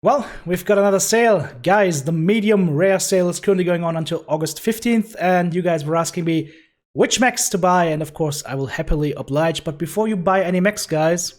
Well, we've got another sale. Guys, the medium rare sale is currently going on until August 15th, and you guys were asking me which mechs to buy, and of course I will happily oblige. But before you buy any mechs, guys,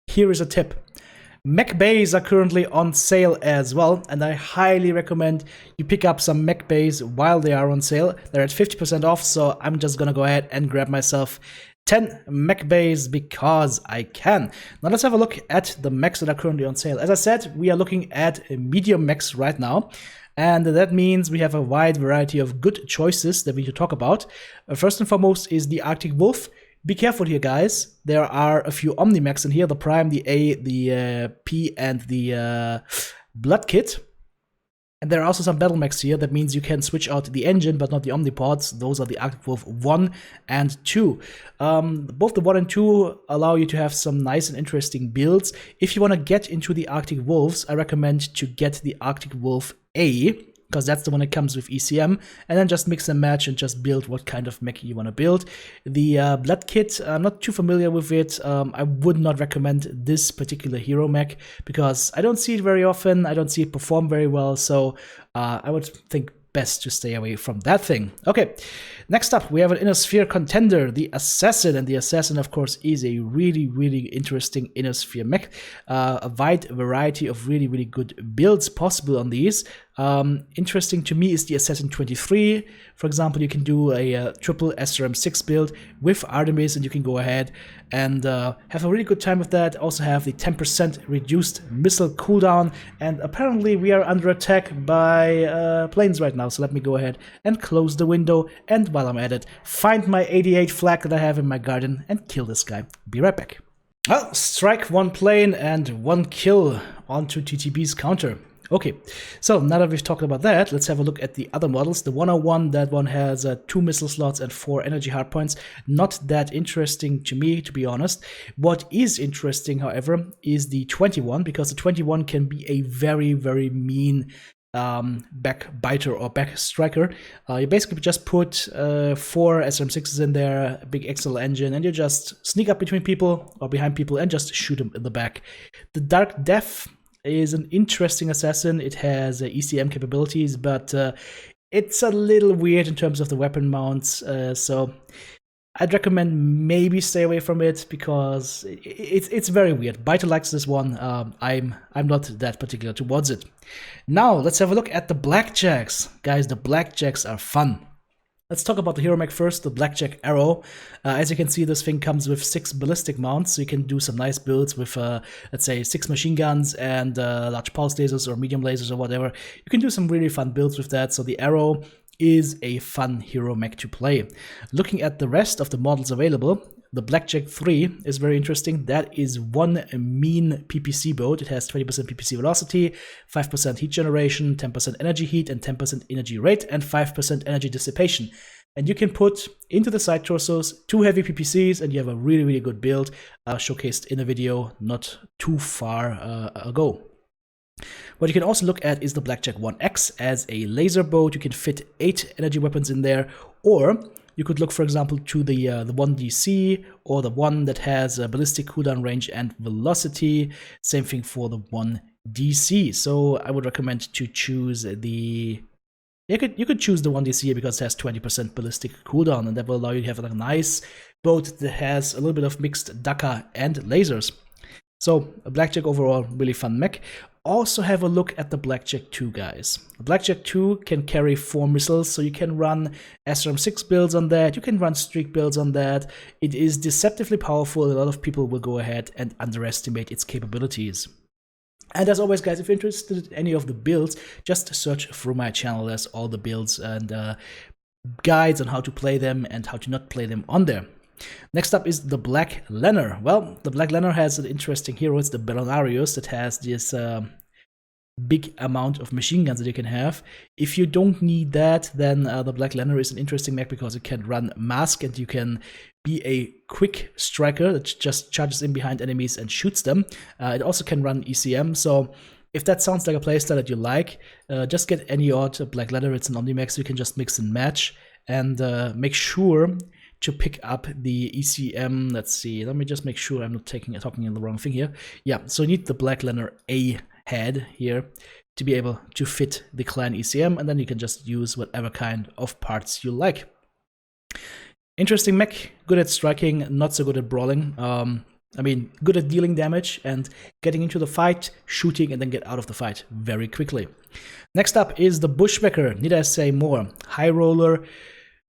here is a tip. Mech bays are currently on sale as well, and I highly recommend you pick up some mech bays while they are on sale. They're at 50% off, so I'm just gonna go ahead and grab myself 10 mech bays because I can. Now let's have a look at the mechs that are currently on sale. As I said, we are looking at medium mechs right now, and that means we have a wide variety of good choices that we need to talk about. First and foremost is the Arctic Wolf. Be careful here, guys. There are a few Omni-mechs in here, the Prime, the A, the P, and the Blood Kit. And there are also some battle mechs here. That means you can switch out the engine, but not the Omnipods. Those are the Arctic Wolf 1 and 2. Both the 1 and 2 allow you to have some nice and interesting builds. If you want to get into the Arctic Wolves, I recommend to get the Arctic Wolf A, because that's the one that comes with ECM, and then just mix and match and just build what kind of mech you want to build. The Blood Kit, I'm not too familiar with it. I would not recommend this particular hero mech because I don't see it very often. I don't see it perform very well, so I would think best to stay away from that thing. Okay, next up we have an Inner Sphere contender, the Assassin, and the Assassin of course is a really interesting Inner Sphere mech. A wide variety of really good builds possible on these. Interesting to me is the Assassin 23. For example, you can do a triple SRM6 build with Artemis, and you can go ahead and have a really good time with that. Also have the 10% reduced missile cooldown, and apparently we are under attack by planes right now, so let me go ahead and close the window, and while I'm at it, find my 88 flag that I have in my garden and kill this guy. Be right back. Well, strike one plane and one kill onto TTB's counter. Okay, so now that we've talked about that, let's have a look at the other models. The 101, that one has 2 missile slots and 4 energy hardpoints. Not that interesting to me, to be honest. What is interesting, however, is the 21, because the 21 can be a very mean backbiter or back striker. You basically just put 4 SRM6s in there, a big XL engine, and you just sneak up between people or behind people and just shoot them in the back. The Dark Death is an interesting assassin. It has ECM capabilities, but it's a little weird in terms of the weapon mounts, so I'd recommend maybe stay away from it because it's very weird. Biter likes this one. I'm not that particular towards it. Now let's have a look at the Blackjacks. Guys, the Blackjacks are fun. Let's talk about the hero mech first, the Blackjack Arrow. As you can see, this thing comes with 6 ballistic mounts, so you can do some nice builds with, let's say, 6 machine guns and large pulse lasers or medium lasers or whatever. You can do some really fun builds with that, so the Arrow is a fun hero mech to play. Looking at the rest of the models available, the Blackjack 3 is very interesting. That is one mean PPC boat. It has 20% PPC velocity, 5% heat generation, 10% energy heat, and 10% energy rate, and 5% energy dissipation. And you can put into the side torsos 2 heavy PPCs, and you have a really good build showcased in a video not too far ago. What you can also look at is the Blackjack 1X as a laser boat. You can fit 8 energy weapons in there, or you could look, for example, to the 1DC or the one that has a ballistic cooldown range and velocity. Same thing for the 1DC. So I would recommend to choose the... You could choose the 1DC because it has 20% ballistic cooldown, and that will allow you to have a nice boat that has a little bit of mixed Dakar and lasers. So a Blackjack overall, really fun mech. Also have a look at the Blackjack 2, guys. The Blackjack 2 can carry 4 missiles, so you can run SRM6 builds on that, you can run streak builds on that. It is deceptively powerful, and a lot of people will go ahead and underestimate its capabilities. And as always, guys, if you're interested in any of the builds, just search through my channel. There's all the builds and guides on how to play them and how to not play them on there. Next up is the Black Lanner. Well, the Black Lanner has an interesting hero. It's the Belanarius that has this big amount of machine guns that you can have. If you don't need that, then the Black Lanner is an interesting mech because it can run mask and you can be a quick striker that just charges in behind enemies and shoots them. It also can run ECM, so if that sounds like a playstyle that you like, just get any odd Black Lanner. It's an Omni-mech, so you can just mix and match, and make sure to pick up the ECM. Let's see, let me just make sure I'm not talking in the wrong thing here. Yeah, so you need the Black Lanner A head here to be able to fit the clan ECM, and then you can just use whatever kind of parts you like. Interesting mech, good at striking, not so good at brawling. I mean, good at dealing damage and getting into the fight, shooting, and then get out of the fight very quickly. Next up is the Bushwhacker, need I say more? High roller,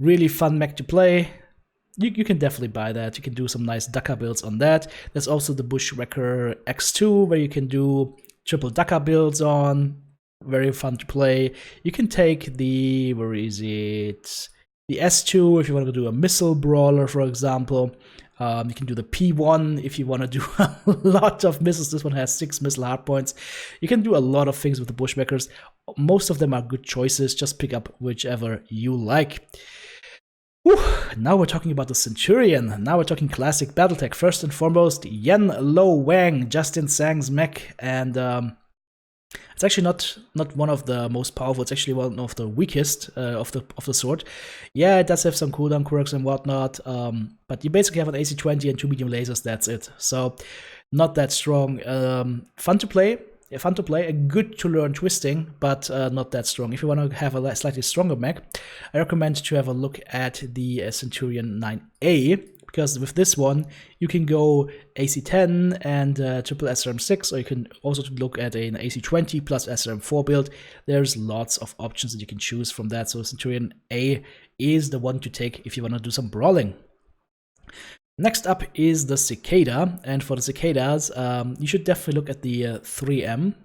really fun mech to play. You can definitely buy that. You can do some nice Dakar builds on that. There's also the Bushwhacker X2, where you can do triple Dakar builds on. Very fun to play. You can take the, where is it? The S2 if you want to do a missile brawler, for example. You can do the P1 if you want to do a lot of missiles. This one has 6 missile hardpoints. You can do a lot of things with the Bushwhackers. Most of them are good choices. Just pick up whichever you like. Whew. Now we're talking about the Centurion. Now we're talking classic Battletech. First and foremost, Yen Lo Wang, Justin Tsang's mech, and it's actually not one of the most powerful. It's actually one of the weakest of the sort. Yeah, it does have some cooldown quirks and whatnot, but you basically have an AC-20 and 2 medium lasers. That's it. So not that strong. Fun to play. Good to learn twisting, but not that strong. If you want to have a slightly stronger mech, I recommend to have a look at the Centurion 9A, because with this one, you can go AC-10 and triple SRM-6, or you can also look at an AC-20 plus SRM-4 build. There's lots of options that you can choose from that, so Centurion A is the one to take if you want to do some brawling. Next up is the Cicada, and for the Cicadas, you should definitely look at the 3M.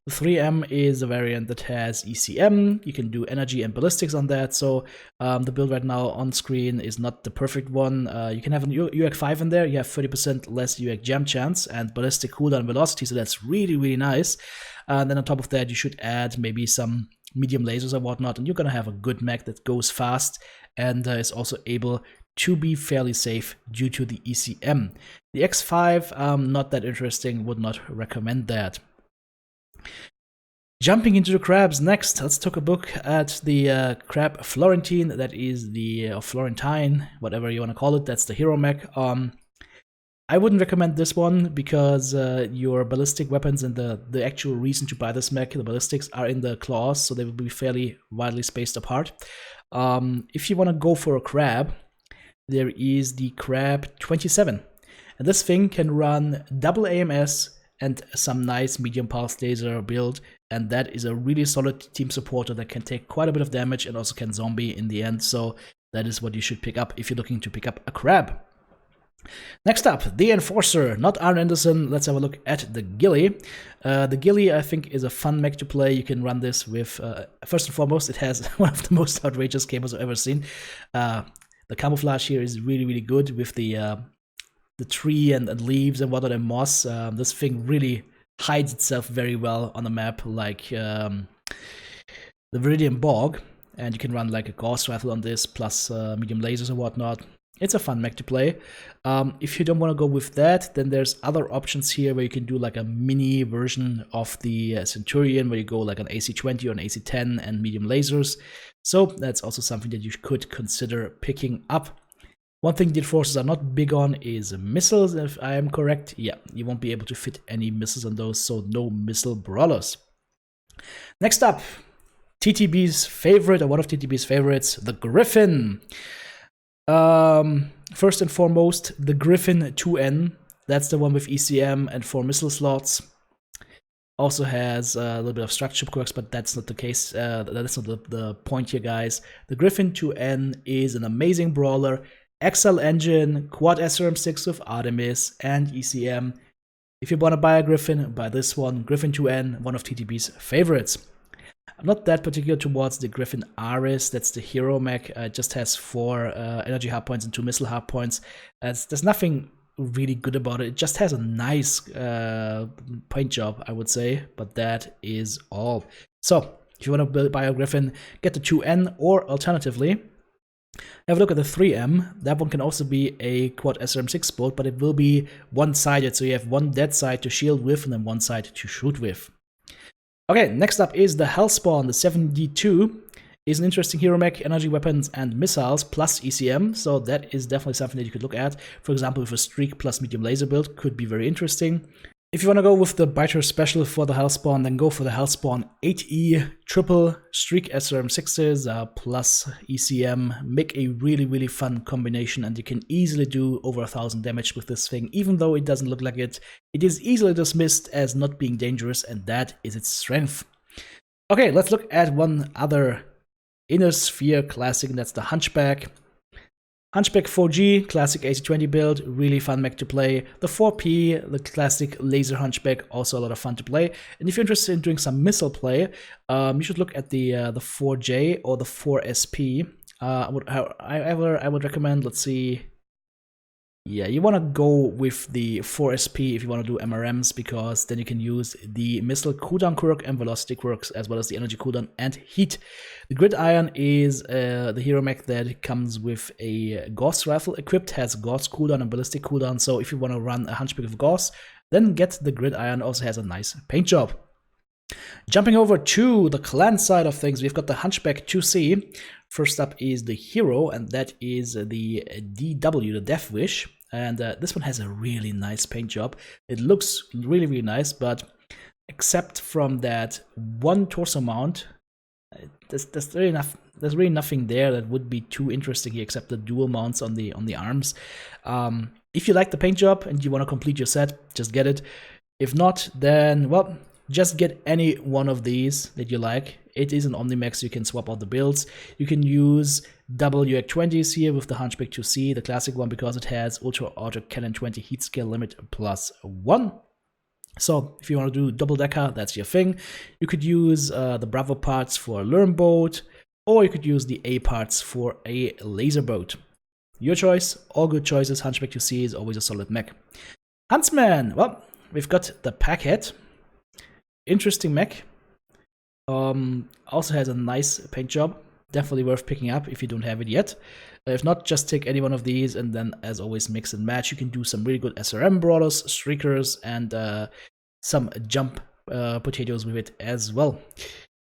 The 3M is a variant that has ECM. You can do energy and ballistics on that, so the build right now on screen is not the perfect one. You can have an UAC 5 in there. You have 30% less UAC jam chance and ballistic cooldown velocity, so that's really, really nice. And then on top of that, you should add maybe some medium lasers or whatnot, and you're gonna have a good mech that goes fast and is also able to be fairly safe due to the ECM. The X5, not that interesting, would not recommend that. Jumping into the crabs next, let's take a look at the crab Florentine. That is the Florentine, whatever you want to call it. That's the hero mech. I wouldn't recommend this one because your ballistic weapons and the actual reason to buy this mech, the ballistics, are in the claws, so they will be fairly widely spaced apart. If you want to go for a crab, there is the Crab 27, and this thing can run double AMS and some nice medium pulse laser build, and that is a really solid team supporter that can take quite a bit of damage and also can zombie in the end, so that is what you should pick up if you're looking to pick up a crab. Next up, the Enforcer, not Arn Anderson. Let's have a look at the Ghillie. The Ghillie, I think, is a fun mech to play. You can run this with, first and foremost, it has one of the most outrageous cables I've ever seen. The camouflage here is really, really good with the tree and leaves and whatnot and moss. This thing really hides itself very well on the map, like the Viridian Bog, and you can run like a Gauss rifle on this, plus medium lasers and whatnot. It's a fun mech to play. If you don't want to go with that, then there's other options here where you can do like a mini version of the Centurion, where you go like an AC-20 or an AC-10 and medium lasers. So that's also something that you could consider picking up. One thing the Enforcers are not big on is missiles, if I am correct. Yeah, you won't be able to fit any missiles on those, so no missile brawlers. Next up, TTB's favorite, or one of TTB's favorites, the Gryphon. First and foremost, the Gryphon 2N. That's the one with ECM and 4 missile slots. Also has a little bit of structure quirks, but that's not the case. That's not the point here, guys. The Gryphon 2N is an amazing brawler. XL engine, quad SRM6 with Artemis, and ECM. If you want to buy a Gryphon, buy this one. Gryphon 2N, one of TTB's favorites. I'm not that particular towards the Gryphon Ares. That's the hero mech. It just has 4 energy hardpoints and 2 missile hardpoints. There's nothing really good about it. It just has a nice paint job, I would say, but that is all. So if you want to buy a Gryphon, get the 2N, or alternatively, have a look at the 3M. That one can also be a quad SRM6 build, but it will be one-sided, so you have one dead side to shield with and then one side to shoot with. Okay, next up is the Hellspawn. The 7D2 is an interesting hero mech, energy weapons and missiles plus ECM, so that is definitely something that you could look at. For example, with a streak plus medium laser build could be very interesting. If you want to go with the Biter special for the Hellspawn, then go for the Hellspawn 8E triple streak SRM6s plus ECM. Make a really fun combination, and you can easily do over 1000 damage with this thing. Even though it doesn't look like it, it is easily dismissed as not being dangerous, and that is its strength. Okay, let's look at one other Inner Sphere classic, and that's the Hunchback. Hunchback 4G, classic AC20 build, really fun mech to play. The 4P, the classic laser Hunchback, also a lot of fun to play. And if you're interested in doing some missile play, you should look at the 4J or the 4SP. I would recommend, let's see. Yeah, you want to go with the 4SP if you want to do MRMs, because then you can use the missile cooldown quirk and velocity quirks, as well as the energy cooldown and heat. The Gridiron is the hero mech that comes with a Gauss rifle equipped, has Gauss cooldown and ballistic cooldown, so if you want to run a Hunchback of Gauss, then get the Gridiron. Also has a nice paint job. Jumping over to the clan side of things, we've got the Hunchback 2C. First up is the hero, and that is the DW, the Death Wish. And this one has a really nice paint job. It looks really nice, but except from that one torso mount, there's really nothing there that would be too interesting here, except the dual mounts on the arms. If you like the paint job and you want to complete your set, just get it. If not, then, well, just get any one of these that you like. It is an Omnimex, so you can swap out the builds. You can use WX20s here with the Hunchback 2C, the classic one, because it has Ultra Auto Cannon 20 heat scale limit +1. So if you want to do double decker, that's your thing. You could use the Bravo parts for a Lurm boat, or you could use the A parts for a laser boat. Your choice, all good choices. Hunchback 2C is always a solid mech. Huntsman, well, we've got the Packhead. Interesting mech. Also has a nice paint job. Definitely worth picking up if you don't have it yet. If not, just take any one of these, and then, as always, mix and match. You can do some really good SRM brawlers, streakers, and some jump potatoes with it as well.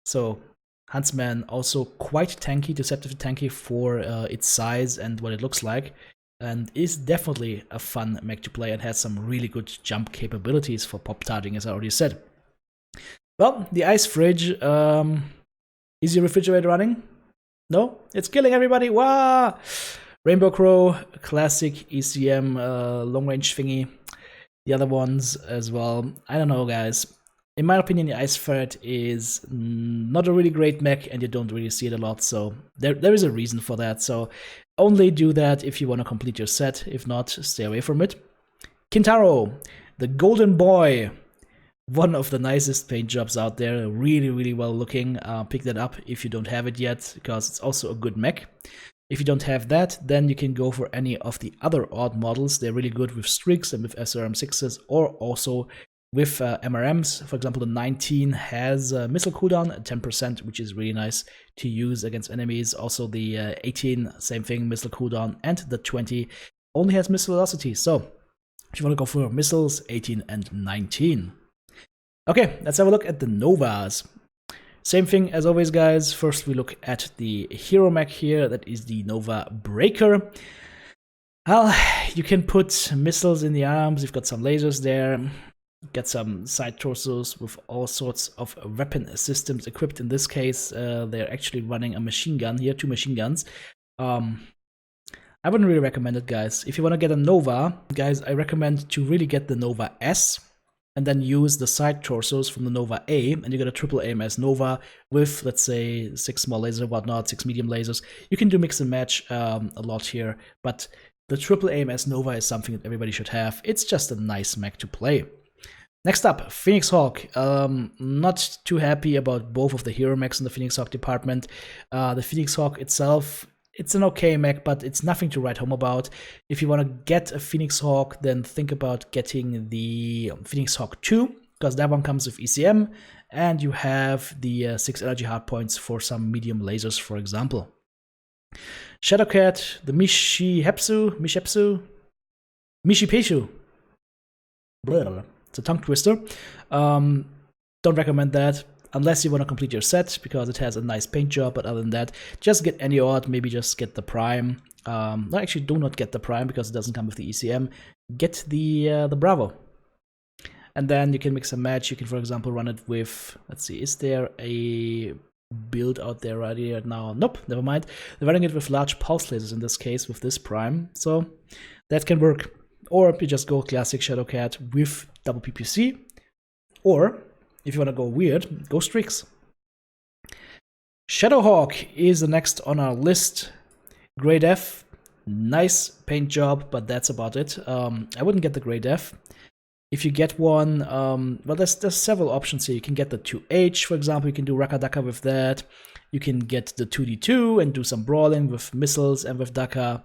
So, Huntsman also quite tanky, deceptively tanky for its size and what it looks like, and is definitely a fun mech to play and has some really good jump capabilities for pop-tarting, as I already said. Well, the ice fridge, is your refrigerator running? No? It's killing everybody, wah! Rainbow Crow, classic ECM long-range thingy. The other ones as well, I don't know, guys. In my opinion, the Ice Ferret is not a really great mech, and you don't really see it a lot, so there is a reason for that. So only do that if you want to complete your set. If not, stay away from it. Kintaro, the Golden Boy. One of the nicest paint jobs out there, really well looking. Pick that up if you don't have it yet, because it's also a good mech. If you don't have that, then you can go for any of the other odd models. They're really good with streaks and with SRM6s, or also with MRMs. For example, the 19 has missile cooldown at 10%, which is really nice to use against enemies. Also the 18, same thing, missile cooldown, and the 20 only has missile velocity. So if you want to go for missiles, 18 and 19. Okay, let's have a look at the Novas. Same thing as always, guys. First we look at the hero mech here, that is the Nova Breaker. Well, you can put missiles in the arms, you've got some lasers there, get some side torsos with all sorts of weapon systems equipped. In this case, they're actually running a machine gun here, 2 machine guns. I wouldn't really recommend it, guys. If you want to get a Nova, guys, I recommend to really get the Nova S, and then use the side torsos from the Nova A, and you get a triple AMS Nova with, let's say, 6 small lasers, whatnot, 6 medium lasers. You can do mix and match a lot here, but the triple AMS Nova is something that everybody should have. It's just a nice mech to play. Next up, Phoenix Hawk. Not too happy about both of the hero mechs in the Phoenix Hawk department. The Phoenix Hawk itself, it's an okay mech, but it's nothing to write home about. If you want to get a Phoenix Hawk, then think about getting the Phoenix Hawk 2, because that one comes with ECM, and you have the 6 energy hardpoints for some medium lasers, for example. Shadowcat, the Mishipeshu. It's a tongue twister. Don't recommend that unless you want to complete your set, because it has a nice paint job. But other than that, just get any odd, maybe just get the Prime. No, actually do not get the Prime because it doesn't come with the ECM. Get the Bravo. And then you can mix and match. You can, for example, run it with, let's see, is there a build out there right here now? Nope, never mind. They're running it with large pulse lasers in this case with this prime. So that can work. Or you just go classic Shadowcat with double PPC. Or if you want to go weird, go streaks. Shadowhawk is the next on our list. Grey Def, nice paint job, but that's about it. I wouldn't get the Grey Def. If you get one, well, there's several options here. You can get the 2H, for example. You can do Raka Daka with that. You can get the 2D2 and do some brawling with missiles and with Daka.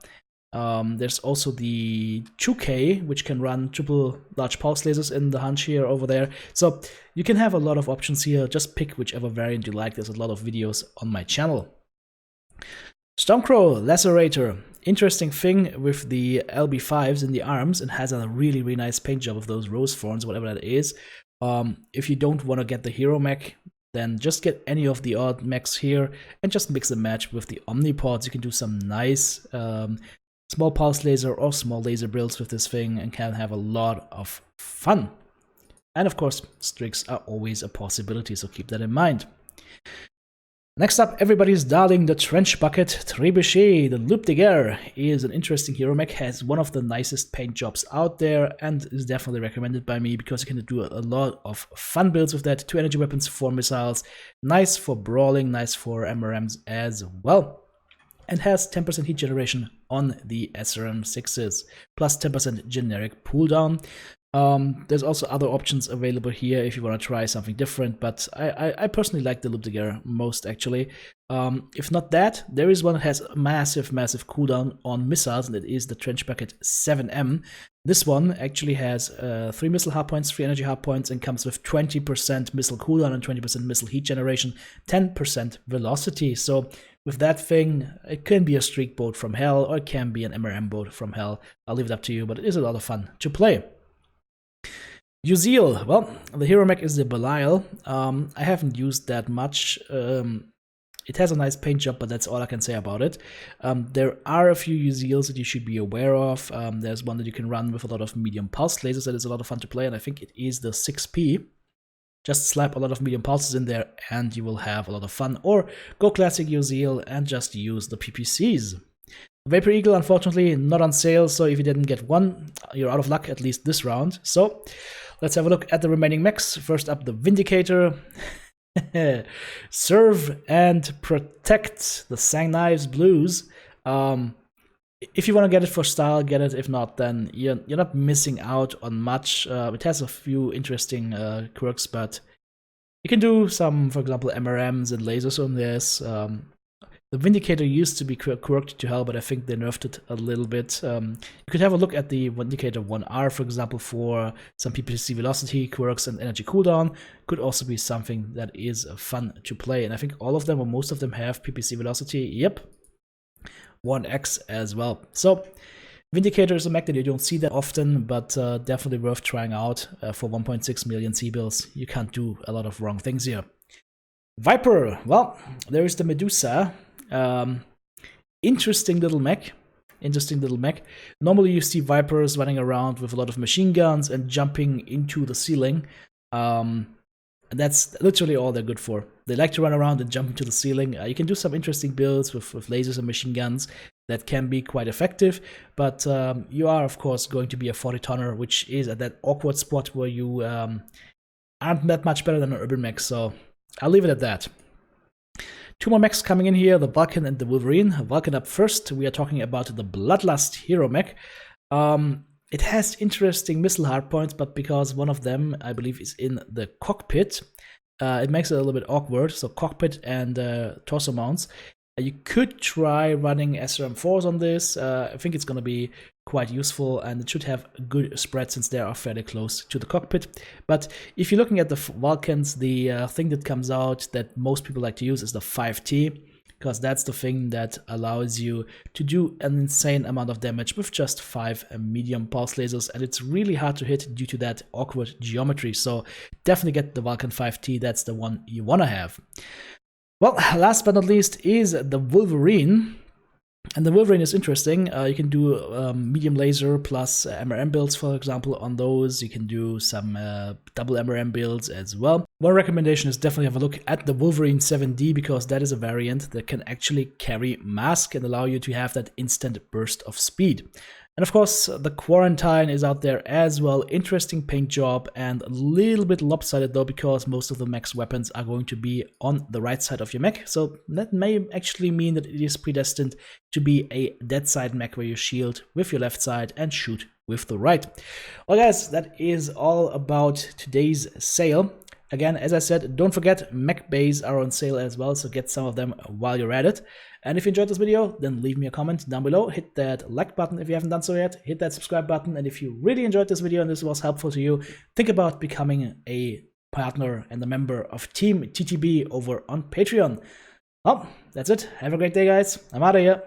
There's also the 2K, which can run triple large pulse lasers in the hunch here over there. So you can have a lot of options here. Just pick whichever variant you like. There's a lot of videos on my channel. Stormcrow Lacerator. Interesting thing with the LB5s in the arms, it has a really, really nice paint job of those rose thorns, whatever that is. If you don't want to get the hero mech, then just get any of the odd mechs here and just mix and match with the Omnipods. You can do some nice small pulse laser or small laser builds with this thing and can have a lot of fun. And of course, streaks are always a possibility, so keep that in mind. Next up, everybody's darling, the Trench Bucket Trebuchet. The Loup de Guerre is an interesting hero mech, has one of the nicest paint jobs out there, and is definitely recommended by me because you can do a lot of fun builds with that. 2 energy weapons, 4 missiles, nice for brawling, nice for MRMs as well. And has 10% heat generation on the SRM6s, plus 10% generic cooldown. There's also other options available here if you want to try something different, but I personally like the Loup de Guerre most, actually. If not that, there is one that has a massive cooldown on missiles, and it is the Trench Bucket 7M. This one actually has 3 missile hardpoints, 3 energy hardpoints, and comes with 20% missile cooldown and 20% missile heat generation, 10% velocity. So with that thing, it can be a streak boat from hell, or it can be an MRM boat from hell. I'll leave it up to you, but it is a lot of fun to play. Uziel, well, the hero mech is the Belial. I haven't used that much. It has a nice paint job, but that's all I can say about it. There are a few Uziels that you should be aware of. There's one that you can run with a lot of medium pulse lasers that is a lot of fun to play, and I think it is the 6P. Just slap a lot of medium pulses in there and you will have a lot of fun. Or go classic Uziel and just use the PPCs. Vapor Eagle, unfortunately, not on sale, so if you didn't get one, you're out of luck, at least this round. So let's have a look at the remaining mechs. First up, the Vindicator. Serve and protect the Sang Knives Blues. If you want to get it for style, get it. If not, then you're not missing out on much. It has a few interesting quirks, but you can do some, for example, MRMs and lasers on this. The Vindicator used to be quirked to hell, but I think they nerfed it a little bit. You could have a look at the Vindicator 1R, for example, for some PPC velocity, quirks, and energy cooldown. Could also be something that is fun to play. And I think all of them, or most of them, have PPC velocity. Yep. 1X as well. So Vindicator is a mech that you don't see that often, but definitely worth trying out for 1.6 million C-bills. You can't do a lot of wrong things here. Viper, well, there is the Medusa. Interesting little mech. Normally you see Vipers running around with a lot of machine guns and jumping into the ceiling. And that's literally all they're good for. They like to run around and jump into the ceiling. You can do some interesting builds with lasers and machine guns that can be quite effective, but you are, of course, going to be a 40-tonner, which is at that awkward spot where you aren't that much better than an urban mech, so I'll leave it at that. 2 more mechs coming in here, the Vulcan and the Wolverine. Vulcan up first, we are talking about the Bloodlust hero mech. It has interesting missile hardpoints, but because one of them, I believe, is in the cockpit, it makes it a little bit awkward. So cockpit and torso mounts. You could try running SRM4s on this. I think it's going to be quite useful, and it should have a good spread since they are fairly close to the cockpit. But if you're looking at the Vulcans, the thing that comes out that most people like to use is the 5T, because that's the thing that allows you to do an insane amount of damage with just 5 medium pulse lasers, and it's really hard to hit due to that awkward geometry. So definitely get the Vulcan 5T, that's the one you want to have. Well, last but not least is the Wolverine. And the Wolverine is interesting. You can do medium laser plus MRM builds, for example, on those. You can do some double MRM builds as well. One recommendation is definitely have a look at the Wolverine 7D, because that is a variant that can actually carry mask and allow you to have that instant burst of speed. And of course, the Quarantine is out there as well. Interesting paint job and a little bit lopsided though, because most of the mech's weapons are going to be on the right side of your mech. So that may actually mean that it is predestined to be a dead side mech where you shield with your left side and shoot with the right. Well guys, that is all about today's sale. Again, as I said, don't forget mech bays are on sale as well, so get some of them while you're at it. And if you enjoyed this video, then leave me a comment down below. Hit that like button if you haven't done so yet. Hit that subscribe button. And if you really enjoyed this video and this was helpful to you, think about becoming a partner and a member of Team TTB over on Patreon. Well, that's it. Have a great day, guys. I'm out of here.